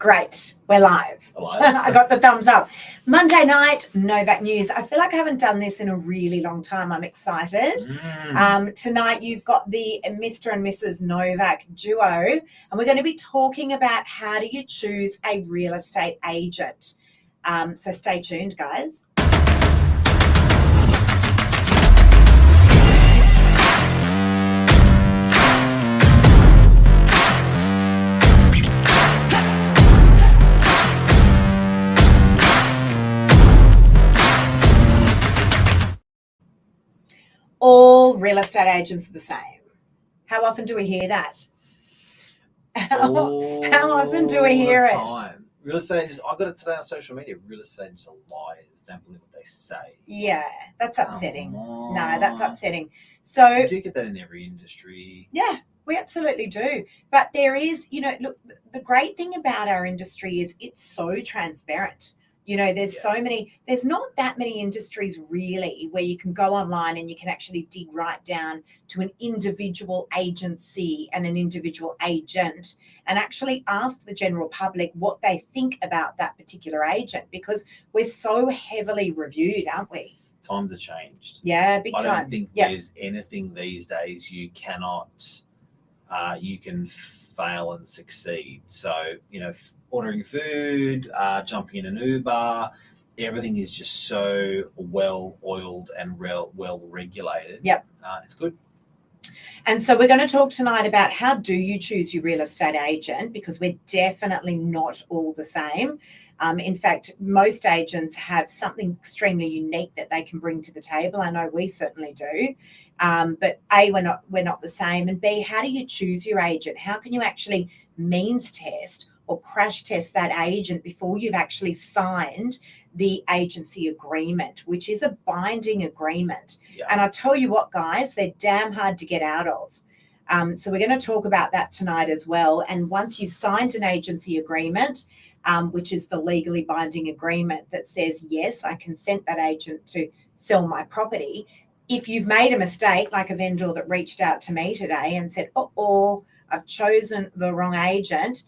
Great. We're live. I got the thumbs up. Monday night, Novak News. I feel like I haven't done this in a really long time. I'm excited. Tonight, you've got the Mr. and Mrs. Novak duo, and we're going to be talking about how do you choose a real estate agent. So stay tuned, guys. All real estate agents are the same. How often do we hear that? How often do we hear it? Real estate agents, I got it today on social media. Real estate agents are liars. Don't believe what they say. Yeah, that's upsetting. No, that's upsetting. So you do get that in every industry. Yeah, we absolutely do. But there is, look, the great thing about our industry is it's so transparent. There's there's not that many industries really where you can go online and you can actually dig right down to an individual agency and an individual agent and actually ask the general public what they think about that particular agent, because we're so heavily reviewed, aren't we? Times have changed. Yeah, big time. I don't think there's anything these days you can fail and succeed. So, ordering food, jumping in an Uber, everything is just so well oiled and well regulated. Yep. It's good. And so we're going to talk tonight about how do you choose your real estate agent, because we're definitely not all the same. In fact, most agents have something extremely unique that they can bring to the table. I know we certainly do. But A, we're not the same. And B, how do you choose your agent? How can you actually means test or crash test that agent before you've actually signed the agency agreement, which is a binding agreement? Yeah. And I'll tell you what, guys, they're damn hard to get out of. So we're going to talk about that tonight as well. And once you've signed an agency agreement, which is the legally binding agreement that says, yes, I consent that agent to sell my property. If you've made a mistake, like a vendor that reached out to me today and said, I've chosen the wrong agent,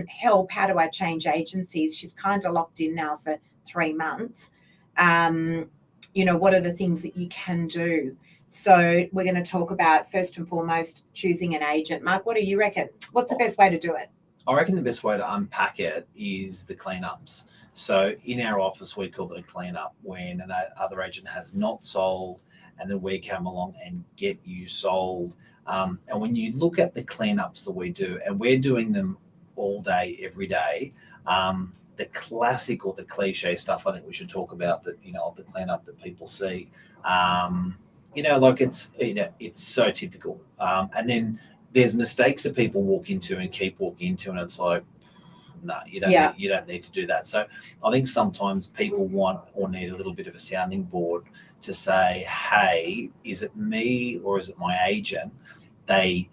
help, how do I change agencies? She's kind of locked in now for 3 months. What are the things that you can do? So we're going to talk about, first and foremost, choosing an agent. Mark, what do you reckon? What's the best way to do it? I reckon the best way to unpack it is the cleanups. So in our office, we call it a cleanup when another agent has not sold, and then we come along and get you sold. And when you look at the cleanups that we do, and we're doing them all day, every day, the classic or the cliche stuff I think we should talk about that, of the cleanup that people see, it's so typical. And then there's mistakes that people walk into and keep walking into, and it's like, no, you don't need to do that. So I think sometimes people want or need a little bit of a sounding board to say, hey, is it me or is it my agent? They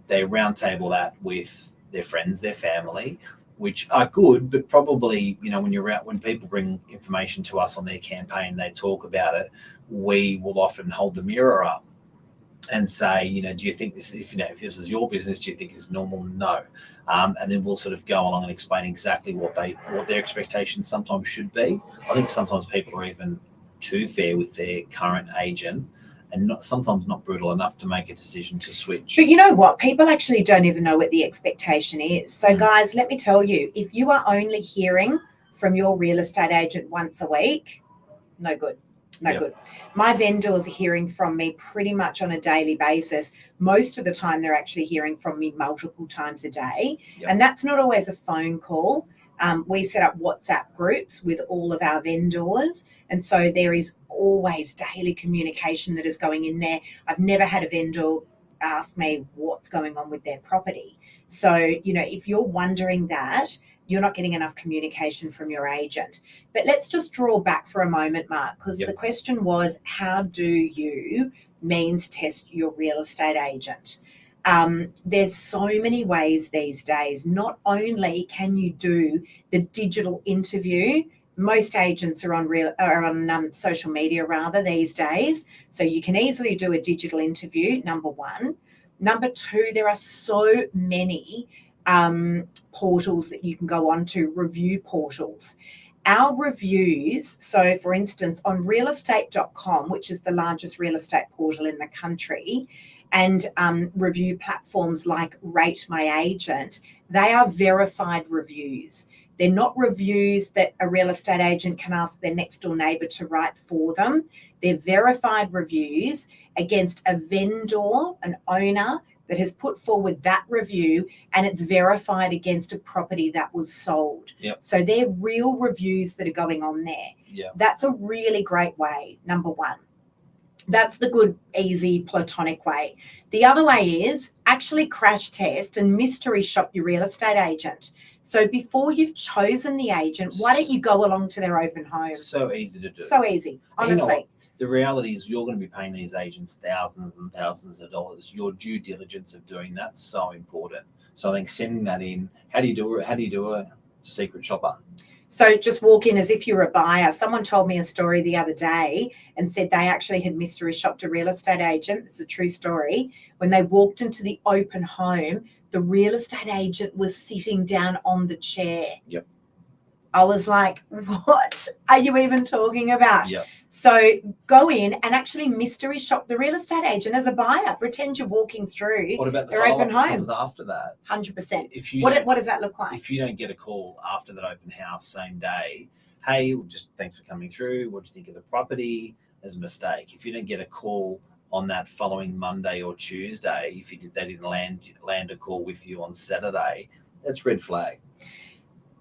roundtable that with their friends, their family, which are good, but probably, when people bring information to us on their campaign, they talk about it, we will often hold the mirror up and say, do you think this, if this is your business, do you think it's normal? No. And then we'll sort of go along and explain exactly what their expectations sometimes should be. I think sometimes people are even too fair with their current agent and sometimes not brutal enough to make a decision to switch. But you know what? People actually don't even know what the expectation is. So guys, let me tell you, if you are only hearing from your real estate agent once a week, no good. No good. My vendors are hearing from me pretty much on a daily basis. Most of the time, they're actually hearing from me multiple times a day. Yep. And that's not always a phone call. We set up WhatsApp groups with all of our vendors. And so there is always daily communication that is going in there. I've never had a vendor ask me what's going on with their property. So, if you're wondering that, you're not getting enough communication from your agent. But let's just draw back for a moment, Mark, because the question was, how do you means test your real estate agent? There's so many ways these days. Not only can you do the digital interview, most agents are on social media rather these days, so you can easily do a digital interview, number one. Number two, there are so many portals that you can go on to, review portals. Our reviews, so for instance, on realestate.com, which is the largest real estate portal in the country, and review platforms like Rate My Agent, they are verified reviews. They're not reviews that a real estate agent can ask their next door neighbour to write for them. They're verified reviews against a vendor, an owner that has put forward that review, and it's verified against a property that was sold. Yep. So they're real reviews that are going on there. Yeah. That's a really great way, number one. That's the good, easy, platonic way. The other way is actually crash test and mystery shop your real estate agent. So before you've chosen the agent, why don't you go along to their open home? So easy to do. So easy, honestly. You know, the reality is you're going to be paying these agents thousands and thousands of dollars. Your due diligence of doing that's so important. So I think sending that in, how do you do it? How do you do a secret shopper? So just walk in as if you're a buyer. Someone told me a story the other day and said they actually had mystery shopped a real estate agent. It's a true story. When they walked into the open home, the real estate agent was sitting down on the chair. Yep. I was like, what are you even talking about? Yep. So go in and actually mystery shop the real estate agent as a buyer. Pretend you're walking through What about the their open home. comes after that? 100%. If you What does that look like? If you don't get a call after that open house same day, hey, just thanks for coming through. What do you think of the property? There's a mistake. If you don't get a call on that following Monday or Tuesday, if they didn't land a call with you on Saturday, that's red flag.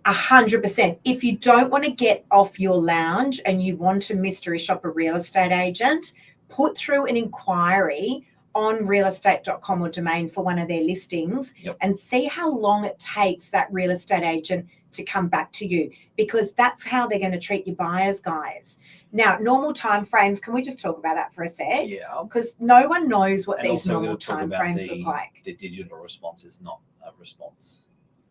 100%. If you don't want to get off your lounge and you want to mystery shop a real estate agent, put through an inquiry on realestate.com or Domain for one of their listings. Yep. And see how long it takes that real estate agent to come back to you, because that's how they're going to treat your buyers, guys. Now, normal timeframes, can we just talk about that for a sec? Yeah. Because no one knows what And these also normal timeframes look like. The digital response is not a response.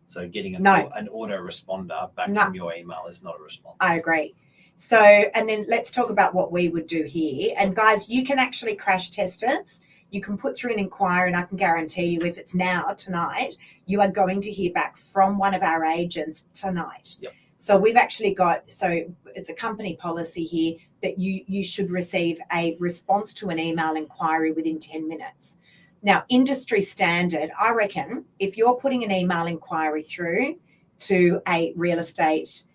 So getting an autoresponder back from your email is not a response. I agree. So, and then let's talk about what we would do here. And guys, you can actually crash test it. You can put through an inquiry, and I can guarantee you if it's tonight, you are going to hear back from one of our agents tonight. Yep. So we've actually got, so it's a company policy here that you should receive a response to an email inquiry within 10 minutes. Now, industry standard, I reckon if you're putting an email inquiry through to a real estate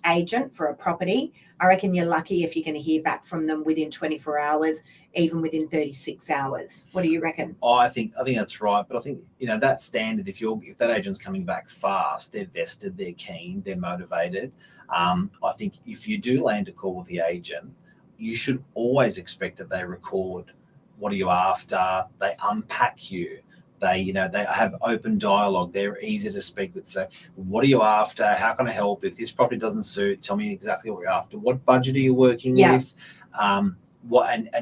agent for a property, I reckon you're lucky if you're going to hear back from them within 24 hours, even within 36 hours. What do you reckon? Oh, I think that's right. But I think, that standard, if that agent's coming back fast, they're vested, they're keen, they're motivated. I think if you do land a call with the agent, you should always expect that they record what are you after, they unpack you. They have open dialogue. They're easy to speak with. So what are you after? How can I help? If this property doesn't suit, tell me exactly what you're after. What budget are you working with? And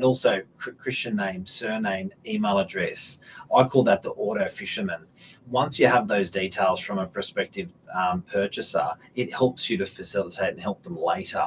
also Christian name, surname, email address. I call that the auto fisherman. Once you have those details from a prospective purchaser, it helps you to facilitate and help them later.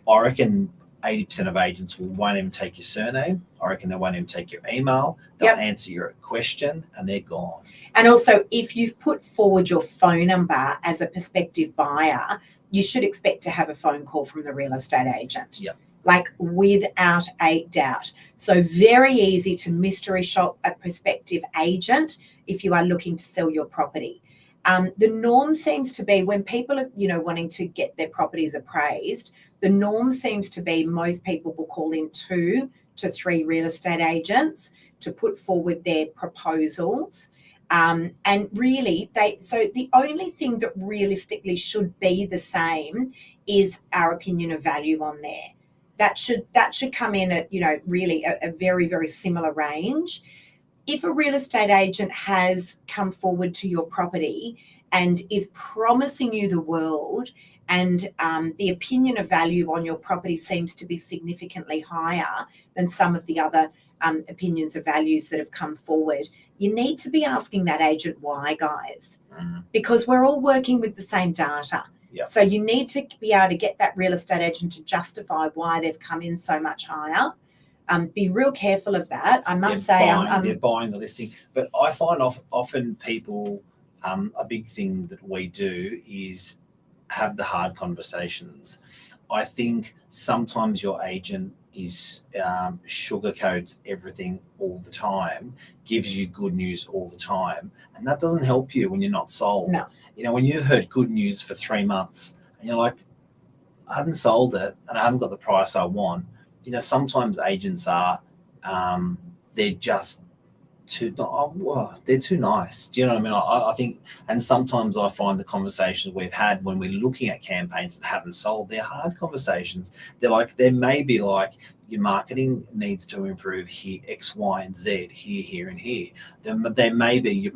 I reckon 80% of agents won't even take your surname. I reckon they won't even take your email. They'll answer your question and they're gone. And also, if you've put forward your phone number as a prospective buyer, you should expect to have a phone call from the real estate agent. Yep. Like without a doubt. So very easy to mystery shop a prospective agent if you are looking to sell your property. The norm seems to be when people are, wanting to get their properties appraised, the norm seems to be most people will call in 2 to 3 real estate agents to put forward their proposals. And really, so the only thing that realistically should be the same is our opinion of value on there. That should come in at, really a very, very similar range. If a real estate agent has come forward to your property and is promising you the world, and the opinion of value on your property seems to be significantly higher than some of the other opinions of values that have come forward, you need to be asking that agent why, guys, because we're all working with the same data. Yep. So you need to be able to get that real estate agent to justify why they've come in so much higher. Be real careful of that. I must say, they're buying the listing. But I find often people a big thing that we do is have the hard conversations. I think sometimes your agent is sugarcoats everything all the time, gives you good news all the time, and that doesn't help you when you're not sold. No. You know, when you've heard good news for 3 months and you're like, I haven't sold it and I haven't got the price I want. You know, sometimes agents are, they're just they're too nice. Do you know what I mean? I think, and sometimes I find the conversations we've had when we're looking at campaigns that haven't sold, they're hard conversations. They may be like, your marketing needs to improve here, X, Y, and Z, here, and here. There may be your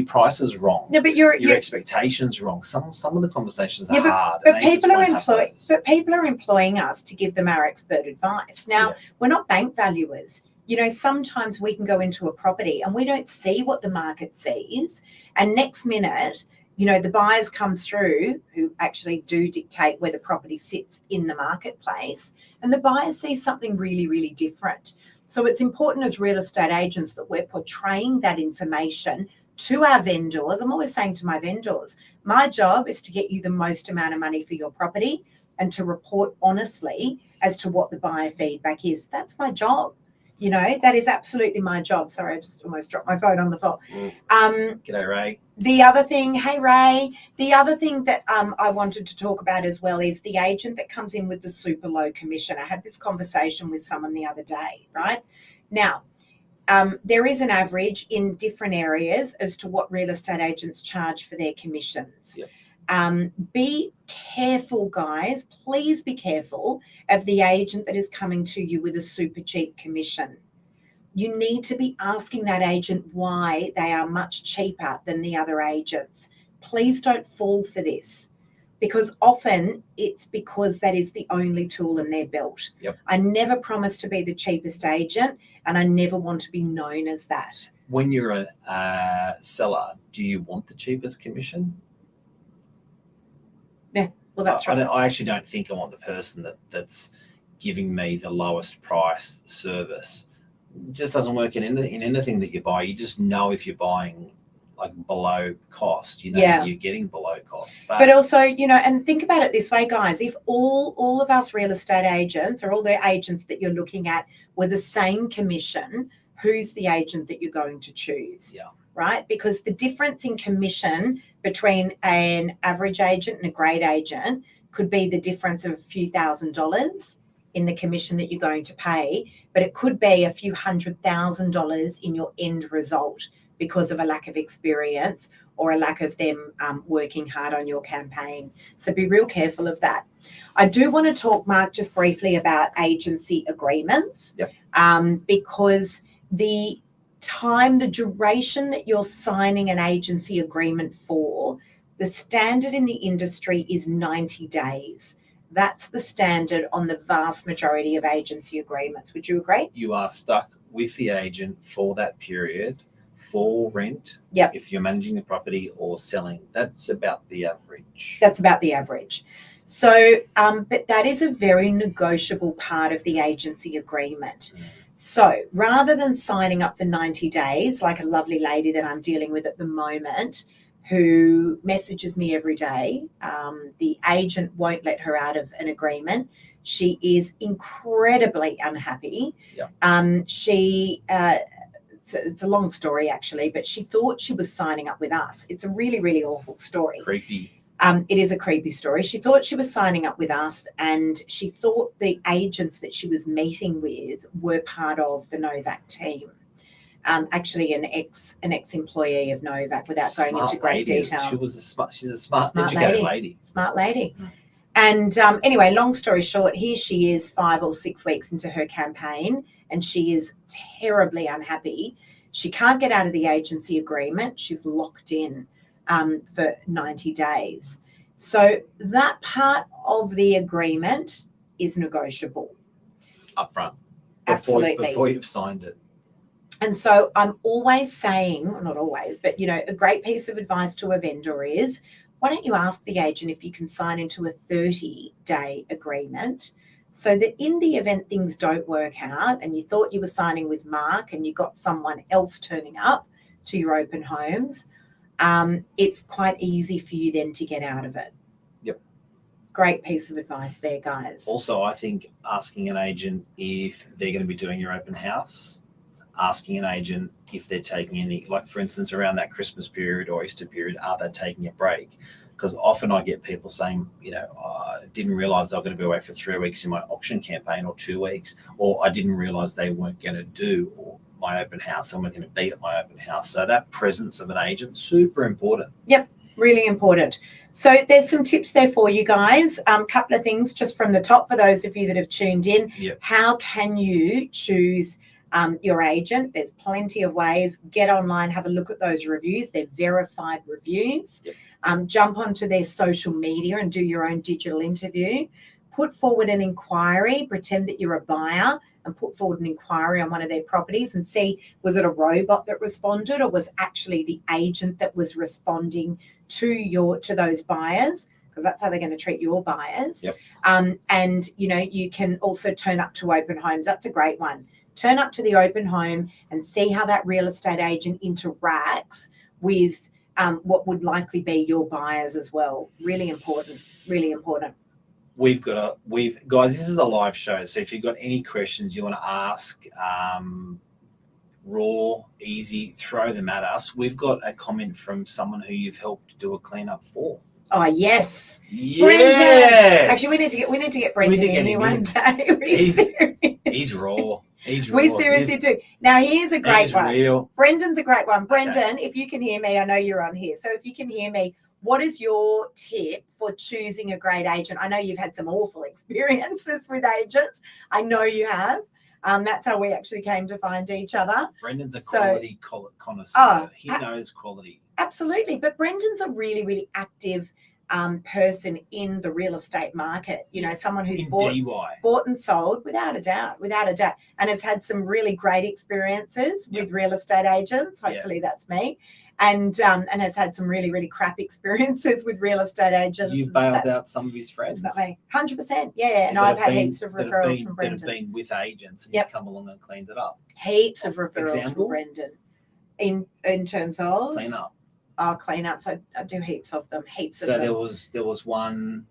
price is wrong. No, but your expectations wrong. Some of the conversations are hard. But people are employing us to give them our expert advice. Now, we're not bank valuers. You know, sometimes we can go into a property and we don't see what the market sees. And next minute, you know, the buyers come through who actually do dictate where the property sits in the marketplace. And the buyers see something really, really different. So it's important as real estate agents that we're portraying that information to our vendors. I'm always saying to my vendors, my job is to get you the most amount of money for your property and to report honestly as to what the buyer feedback is. That's my job. You know, that is absolutely my job. Sorry, I just almost dropped my phone on the floor. G'day, Ray. The other thing, hey, Ray, the other thing that I wanted to talk about as well is the agent that comes in with the super low commission. I had this conversation with someone the other day, right? Now, there is an average in different areas as to what real estate agents charge for their commissions. Yep. Be careful, guys. Please be careful of the agent that is coming to you with a super cheap commission. You need to be asking that agent why they are much cheaper than the other agents. Please don't fall for this, because often it's because that is the only tool in their belt. Yep. I never promise to be the cheapest agent, and I never want to be known as that. When you're a seller, do you want the cheapest commission? Yeah, well, that's right. I actually don't think I want the person that's giving me the lowest price service. It just doesn't work in anything that you buy. You just know if you're buying like below cost, you know, you're getting below cost. But also, you know, and think about it this way, guys, if all of us real estate agents or all the agents that you're looking at were the same commission, who's the agent that you're going to choose? Yeah. Right? Because the difference in commission between an average agent and a great agent could be the difference of a few $1,000s in the commission that you're going to pay, but it could be a few $100,000 in your end result because of a lack of experience or a lack of them working hard on your campaign. So be real careful of that. I do want to talk, Mark, just briefly about agency agreements. Yep. Because the duration that you're signing an agency agreement for, the standard in the industry is 90 days. That's the standard on the vast majority of agency agreements. Would you agree? You are stuck with the agent for that period for rent. Yep. If you're managing the property or selling, that's about the average. That's about the average. So, but that is a very negotiable part of the agency agreement. So rather than signing up for 90 days, like a lovely lady that I'm dealing with at the moment who messages me every day, the agent won't let her out of an agreement. She is incredibly unhappy. Yeah. It's a long story actually, but she thought she was signing up with us. It's a really, really awful story. Creepy. It is a creepy story. She thought she was signing up with us, and she thought the agents that she was meeting with were part of the Novak team. Actually, an ex-employee of Novak, without going into great detail. She's a smart educated lady. Smart lady. And anyway, long story short, here she is 5 or 6 weeks into her campaign, and she is terribly unhappy. She can't get out of the agency agreement. She's locked in for 90 days. So that part of the agreement is negotiable. Upfront. Absolutely. Before you've signed it. And so I'm always saying, not always, but, you know, a great piece of advice to a vendor is, why don't you ask the agent if you can sign into a 30-day agreement so that in the event things don't work out and you thought you were signing with Mark and you got someone else turning up to your open homes, it's quite easy for you then to get out of it. Yep. Great piece of advice there, guys. Also, I think asking an agent if they're going to be doing your open house, asking an agent if they're taking any, like for instance, around that Christmas period or Easter period, are they taking a break? Because often I get people saying, I didn't realize they were going to be away for 3 weeks in my auction campaign, or 2 weeks, or I didn't realize they weren't going to do my open house, and we're going to be at my open house. So that presence of an agent, super important. Yep, really important. So there's some tips there for you guys. Couple of things just from the top for those of you that have tuned in. Yep. How can you choose your agent? There's plenty of ways. Get online, have a look at those reviews. They're verified reviews. Yep. Jump onto their social media and do your own digital interview. Put forward an inquiry, pretend that you're a buyer, and put forward an inquiry on one of their properties and see, was it a robot that responded, or was actually the agent that was responding to those buyers? Because that's how they're going to treat your buyers. Yep. And you can also turn up to open homes. That's a great one. Turn up to the open home and see how that real estate agent interacts with what would likely be your buyers as well. Really important. Really important. Guys, this is a live show, so if you've got any questions you want to ask, raw, easy, throw them at us. We've got a comment from someone who you've helped do a cleanup for. Oh, yes. Yes. Brendan. Actually, we need to get Brendan in here one day. He's raw. He's raw. We seriously do. Now, here's a great one. Real. Brendan's a great one. Brendan, if you can hear me, I know you're on here. So if you can hear me, what is your tip for choosing a great agent? I know you've had some awful experiences with agents. I know you have. That's how we actually came to find each other. Brendan's a quality connoisseur. He knows quality. Absolutely. But Brendan's a really, really active person in the real estate market. Someone who's bought and sold without a doubt, and has had some really great experiences with real estate agents. Hopefully that's me. And has had some really, really crap experiences with real estate agents. You've bailed out some of his friends. Not me. 100%. Yeah. And I've had heaps of referrals from Brendan. That have been with agents and you've come along and cleaned it up. Heaps of referrals from Brendan. In terms of? Clean up. Oh, cleanups. I do heaps of them. Heaps of them. So there was one,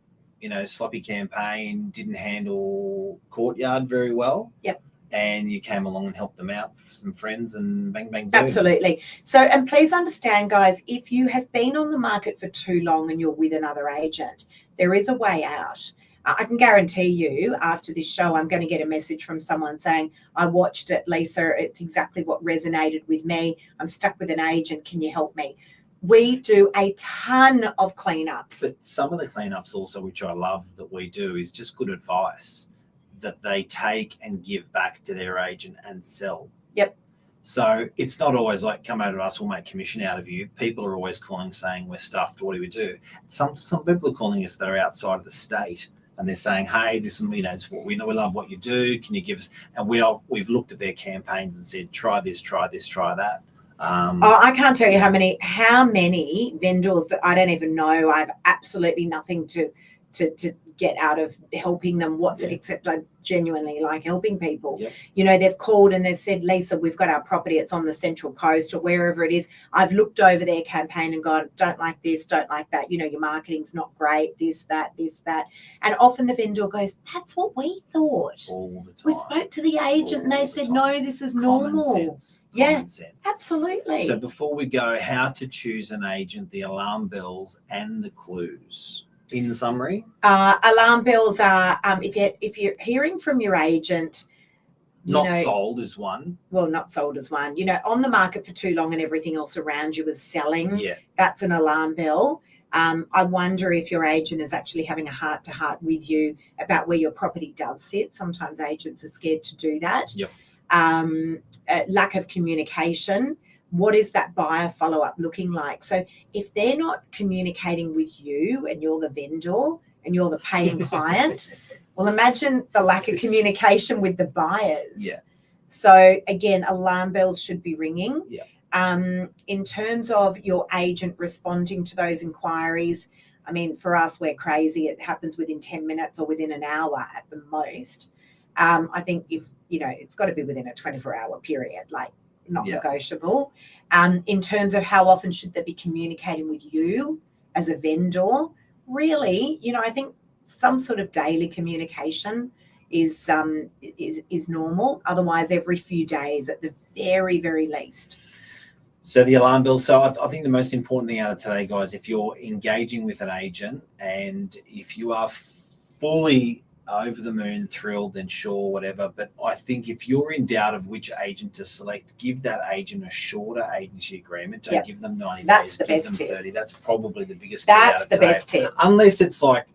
sloppy campaign, didn't handle courtyard very well. Yep. And you came along and helped them out, some friends, and bang, bang, boom. Absolutely. So, and please understand, guys, if you have been on the market for too long and you're with another agent, there is a way out. I can guarantee you after this show, I'm going to get a message from someone saying, I watched it, Lisa. It's exactly what resonated with me. I'm stuck with an agent. Can you help me? We do a ton of cleanups. But some of the cleanups also, which I love that we do, is just good advice that they take and give back to their agent and sell. Yep. So it's not always like, come over to us, we'll make commission out of you. People are always calling saying, we're stuffed, what do we do? Some people are calling us that are outside of the state, and they're saying, hey, this is, it's what we know, we love what you do. Can you give us? And we've looked at their campaigns and said, try this, try that. I can't tell you how many vendors that I don't even know. I have absolutely nothing to get out of helping them except I genuinely like helping people. Yep. They've called and they've said, Lisa, we've got our property, it's on the Central Coast or wherever it is. I've looked over their campaign and gone, don't like this, don't like that, your marketing's not great, this, that. And often the vendor goes, that's what we thought. All the time. We spoke to the agent and they said, no, this is normal. Common sense. Absolutely. So before we go, how to choose an agent, the alarm bells and the clues. In summary, alarm bells are if you're hearing from your agent, not sold is one. Well, not sold is one. On the market for too long and everything else around you is selling. Yeah, that's an alarm bell. I wonder if your agent is actually having a heart-to-heart with you about where your property does sit. Sometimes agents are scared to do that. Yep. Lack of communication. What is that buyer follow-up looking like? So if they're not communicating with you and you're the vendor and you're the paying client, well, imagine the lack of communication with the buyers. Yeah. So again, alarm bells should be ringing. Yeah. In terms of your agent responding to those inquiries, for us, we're crazy. It happens within 10 minutes or within an hour at the most. I think if, it's got to be within a 24-hour period, like, not negotiable. In terms of how often should they be communicating with you as a vendor, really, I think some sort of daily communication is normal. Otherwise, every few days at the very, very least. So the alarm bill. So I think the most important thing out of today, guys, if you're engaging with an agent and if you are fully over the moon, thrilled, then sure, whatever. But I think if you're in doubt of which agent to select, give that agent a shorter agency agreement. Don't give them 90 That's days, the give best them tip. 30. That's probably the biggest That's key the out of best tip. Unless it's like,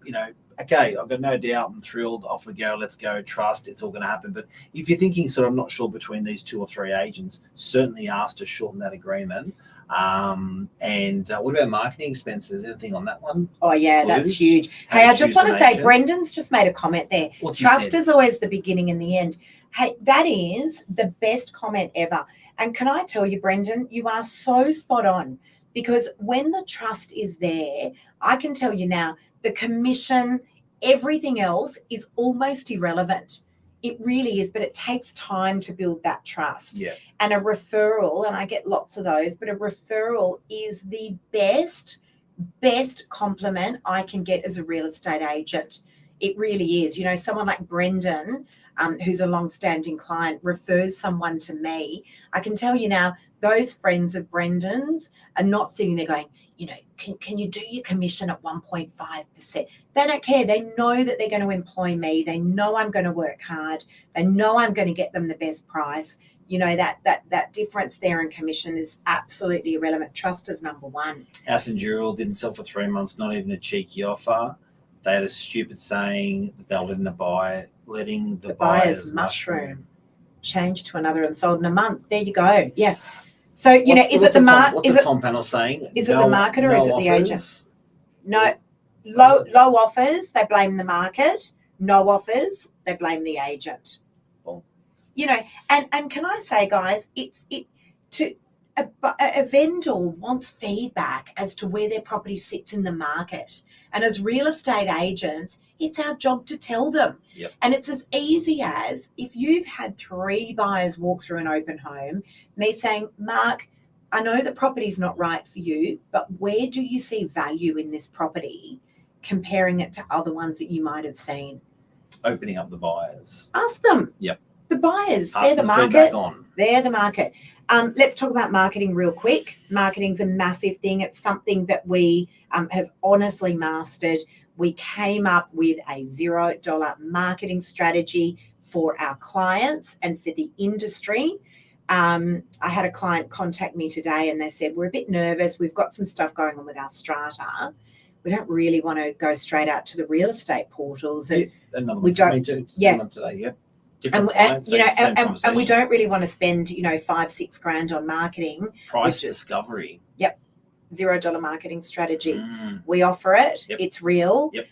okay, I've got no doubt, I'm thrilled, off we go, let's go, trust, it's all going to happen. But if you're thinking sort of, I'm not sure between these 2 or 3 agents, certainly ask to shorten that agreement. And what about marketing expenses? Anything on that one? Oh, yeah, that's huge. Hey, I just want to say, agent? Brendan's just made a comment there. What's Trust is always the beginning and the end. Hey, that is the best comment ever. And can I tell you, Brendan, you are so spot on, because when the trust is there, I can tell you now, the commission, everything else is almost irrelevant. It really is, but it takes time to build that trust. Yeah. And a referral, and I get lots of those, but a referral is the best compliment I can get as a real estate agent. It really is. Someone like Brendan, who's a long-standing client, refers someone to me. I can tell you now, those friends of Brendan's are not sitting there going, can you do your commission at 1.5%? They don't care. They know that they're going to employ me. They know I'm going to work hard. They know I'm going to get them the best price. That difference there in commission is absolutely irrelevant. Trust is number one. House and Jewel didn't sell for 3 months, not even a cheeky offer. They had a stupid saying that they were letting the buyer's mushroom. Changed to another and sold in a month. There you go. Yeah. So, is it the market? What's the Tom panel saying? Is it the market or is it the agent? No, low offers, they blame the market. No offers, they blame the agent. Well, and can I say, guys, a vendor wants feedback as to where their property sits in the market. And as real estate agents, it's our job to tell them. Yep. And it's as easy as if you've had 3 buyers walk through an open home, me saying, Mark, I know the property's not right for you, but where do you see value in this property, comparing it to other ones that you might have seen? Opening up the buyers. Ask them. Yep. The buyers, they're the market. They're the market. Let's talk about marketing real quick. Marketing's a massive thing. It's something that we have honestly mastered. We came up with a $0 marketing strategy for our clients and for the industry. I had a client contact me today and they said, we're a bit nervous. We've got some stuff going on with our strata. We don't really want to go straight out to the real estate portals. And another we one don't, me too. Yeah. Someone today, yep. And we don't really want to spend, $5-6 grand on marketing. Price discovery. Yep. $0 marketing strategy. We offer it. Yep. It's real. Yep.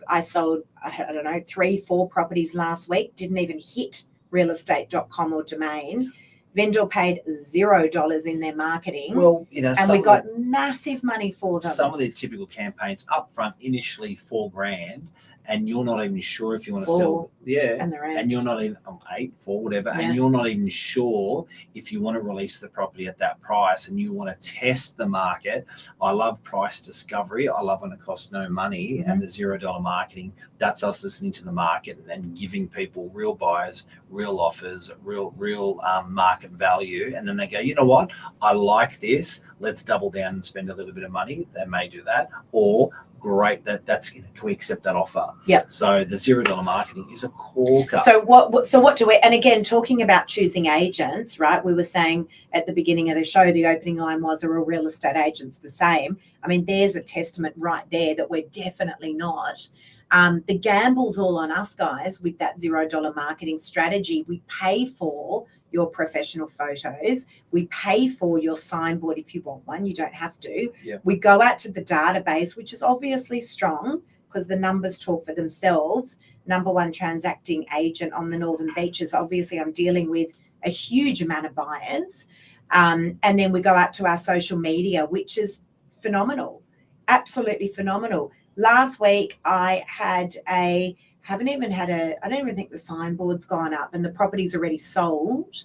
I sold, 3-4 properties last week. Didn't even hit realestate.com or domain. Vendor paid $0 in their marketing. Well, and we got massive money for them. Some of their typical campaigns upfront, initially $4,000, and you're not even sure if you want to sell. Yeah, and you're not even 8, 4, whatever, and you're not even sure if you want to release the property at that price, and you want to test the market. I love price discovery. I love when it costs no money, and the $0 marketing. That's us listening to the market and giving people real buyers, real offers, real market value, and then they go, you know what? I like this. Let's double down and spend a little bit of money. They may do that, or great, that's can we accept that offer? Yeah. So the $0 marketing is a corker. So what do we? And again, talking about choosing agents, right? We were saying at the beginning of the show, the opening line was, are all real estate agents the same? I mean, there's a testament right there that we're definitely not. The gamble's all on us, guys, with that $0 marketing strategy. We pay for your professional photos. We pay for your signboard if you want one. You don't have to. Yeah. We go out to the database, which is obviously strong because the numbers talk for themselves. Number 1 transacting agent on the Northern Beaches. Obviously, I'm dealing with a huge amount of buyers. And then we go out to our social media, which is phenomenal, absolutely phenomenal. Last week, I don't even think the signboard's gone up and the property's already sold.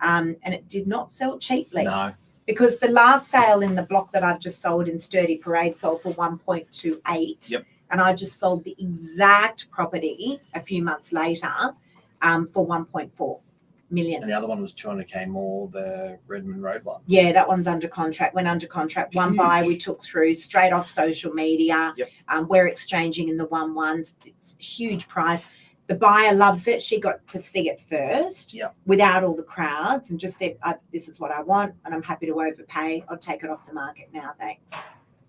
and it did not sell cheaply. No. Because the last sale in the block that I've just sold in Sturdy Parade sold for 1.28. Yep. And I just sold the exact property a few months later for 1.4 million. And the other one was 200K more, the Redmond Road one. Yeah, that one's under contract. Went under contract. One buy we took through straight off social media. Yep. We're exchanging in the 1-1s. It's a huge price. The buyer loves it. She got to see it first without all the crowds and just said, this is what I want and I'm happy to overpay. I'll take it off the market now. Thanks.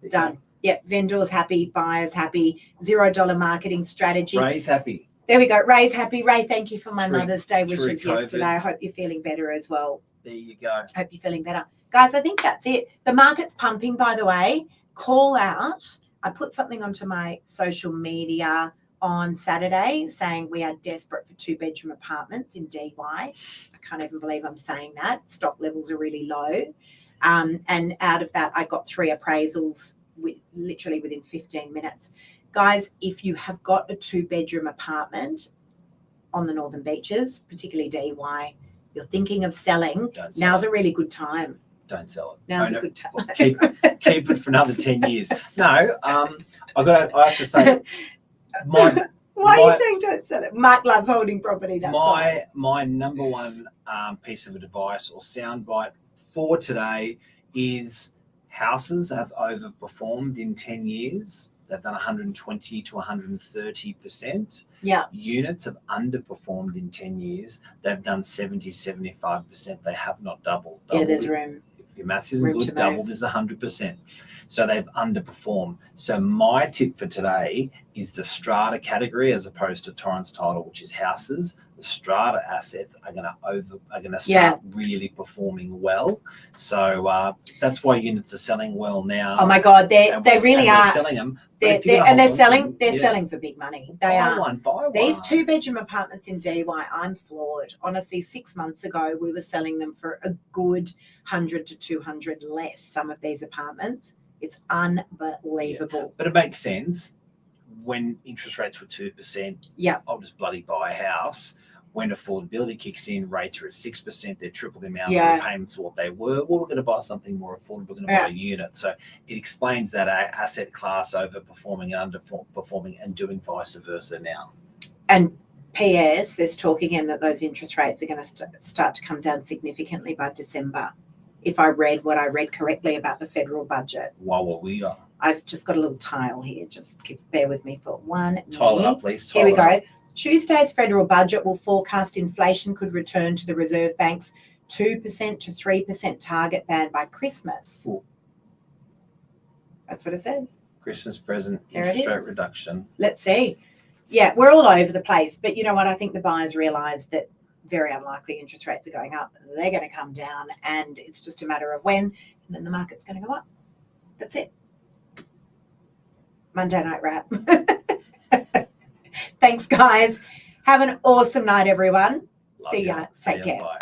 Done. Yep. Vendor's happy. Buyer's happy. $0 marketing strategy. Ray's happy. There we go. Ray's happy. Ray, thank you for my Through- Mother's Day through wishes COVID. yesterday. I hope you're feeling better as well. There you go. Hope you're feeling better. Guys, I think that's it. The market's pumping, by the way. Call out. I put something onto my social media on Saturday saying we are desperate for 2-bedroom apartments in DY. I can't even believe I'm saying that. Stock levels are really low. And out of that, I got 3 appraisals literally within 15 minutes. Guys, if you have got a 2-bedroom apartment on the Northern Beaches, particularly DY, you're thinking of selling, now's a really good time. Don't sell it. Now's a good time. Well, keep it for another 10 years. No, I have to say, why are you saying don't sell it? Mark loves holding property. That's my number one piece of advice or soundbite for today is houses have overperformed in 10 years. They've done 120 to 130%. Yeah. Units have underperformed in 10 years. They've done 70, 75%. They have not doubled. Yeah, there's room. If your maths isn't good, doubled is 100%. So they've underperformed. So my tip for today is the strata category as opposed to Torrance title, which is houses. The strata assets are going to start really performing well. So that's why units are selling well now. Oh my God, they really are selling them. They're selling for big money. They buy are. Buy one. These 2-bedroom apartments in DY, I'm floored. Honestly, 6 months ago, we were selling them for a good 100 to 200 less. Some of these apartments. It's unbelievable. Yeah. But it makes sense. When interest rates were 2%, I'll just bloody buy a house. When affordability kicks in, rates are at 6%, they're triple the amount of repayments of what they were. Well, we're going to buy something more affordable, we're going to buy a unit. So it explains that asset class overperforming and underperforming and doing vice versa now. And PS, there's talk again that those interest rates are going to start to come down significantly by December. If I read what I read correctly about the federal budget. We are. I've just got a little tile here. Just bear with me for 1 minute. Tile it up, please. Here we go. Tuesday's federal budget will forecast inflation could return to the Reserve Bank's 2% to 3% target band by Christmas. Ooh. That's what it says. Christmas present, interest rate reduction. Let's see. Yeah, we're all over the place. But you know what? I think the buyers realise that very unlikely interest rates are going up. They're going to come down and it's just a matter of when, and then the market's going to go up. That's it. Monday night wrap. Thanks, guys. Have an awesome night, everyone. See ya. Take care. Bye.